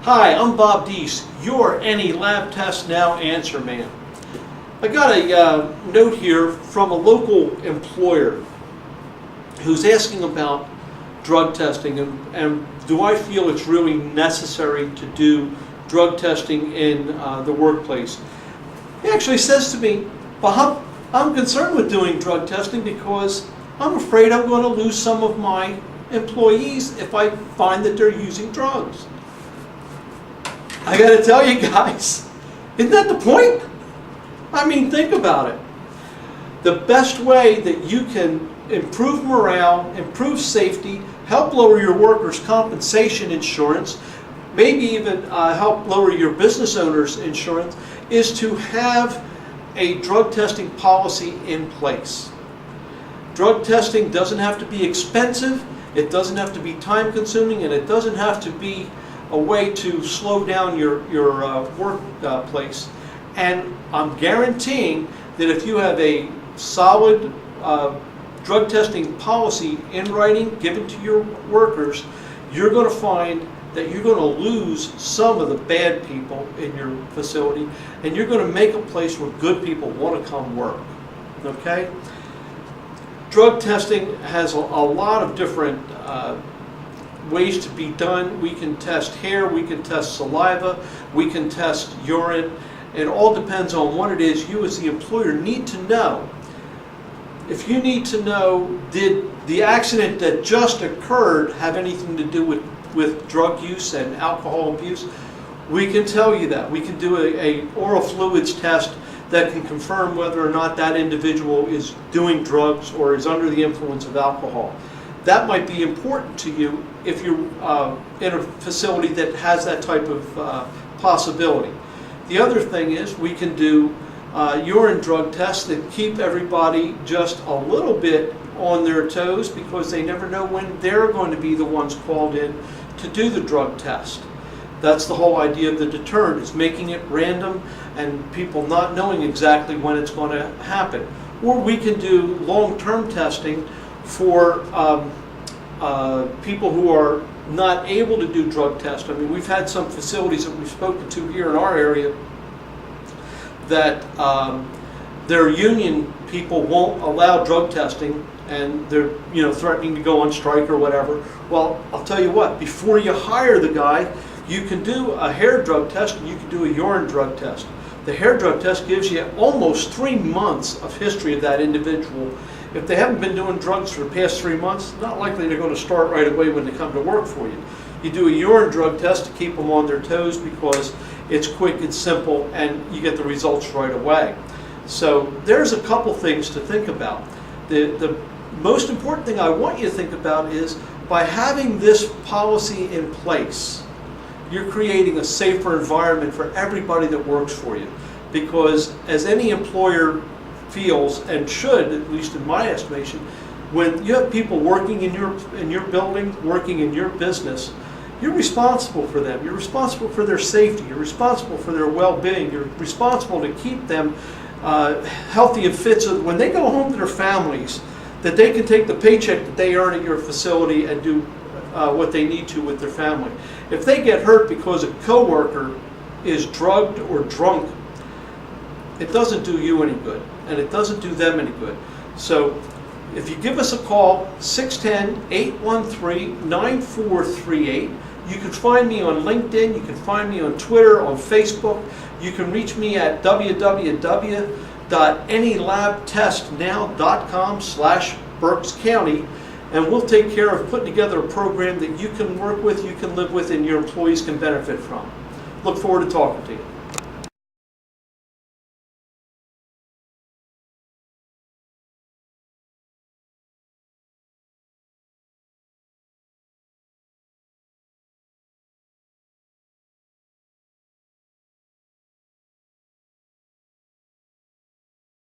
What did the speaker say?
Hi, I'm Bob Deese, your Any Lab Test Now answer man. I got a note here from a local employer who's asking about drug testing and do I feel it's really necessary to do drug testing in the workplace. He actually says to me, Bob, I'm concerned with doing drug testing because I'm afraid I'm going to lose some of my employees if I find that they're using drugs. I got to tell you guys, isn't that the point? I mean, think about it. The best way that you can improve morale, improve safety, help lower your workers' compensation insurance, maybe even help lower your business owner's insurance, is to have a drug testing policy in place. Drug testing doesn't have to be expensive, it doesn't have to be time consuming, and it doesn't have to be a way to slow down your workplace. And I'm guaranteeing that if you have a solid drug testing policy in writing given to your workers, you're going to find that you're going to lose some of the bad people in your facility, and you're going to make a place where good people want to come work. Okay? Drug testing has a lot of different ways to be done. We can test hair, we can test saliva, we can test urine. It all depends on what it is you as the employer need to know. If you need to know, did the accident that just occurred have anything to do with drug use and alcohol abuse, we can tell you that. We can do a oral fluids test that can confirm whether or not that individual is doing drugs or is under the influence of alcohol. That might be important to you if you're in a facility that has that type of possibility. The other thing is we can do urine drug tests that keep everybody just a little bit on their toes because they never know when they're going to be the ones called in to do the drug test. That's the whole idea of the deterrent, is making it random and people not knowing exactly when it's going to happen. Or we can do long-term testing for people who are not able to do drug tests. I mean, we've had some facilities that we've spoken to here in our area that their union people won't allow drug testing, and they're threatening to go on strike or whatever. Well, I'll tell you what, before you hire the guy, you can do a hair drug test and you can do a urine drug test. The hair drug test gives you almost 3 months of history of that individual. If they haven't been doing drugs for the past 3 months, not likely they're going to start right away when they come to work for you. You do a urine drug test to keep them on their toes because it's quick, it's simple, and you get the results right away. So there's a couple things to think about. The most important thing I want you to think about is by having this policy in place, you're creating a safer environment for everybody that works for you. Because as any employer feels, and should, at least in my estimation, when you have people working in your building, working in your business, you're responsible for them. You're responsible for their safety. You're responsible for their well-being. You're responsible to keep them healthy and fit so that when they go home to their families, that they can take the paycheck that they earn at your facility and do what they need to with their family. If they get hurt because a coworker is drugged or drunk, it doesn't do you any good, and it doesn't do them any good. So if you give us a call, 610-813-9438. You can find me on LinkedIn, you can find me on Twitter, on Facebook. You can reach me at www.anylabtestnow.com/Berks County, and we'll take care of putting together a program that you can work with, you can live with, and your employees can benefit from. Look forward to talking to you.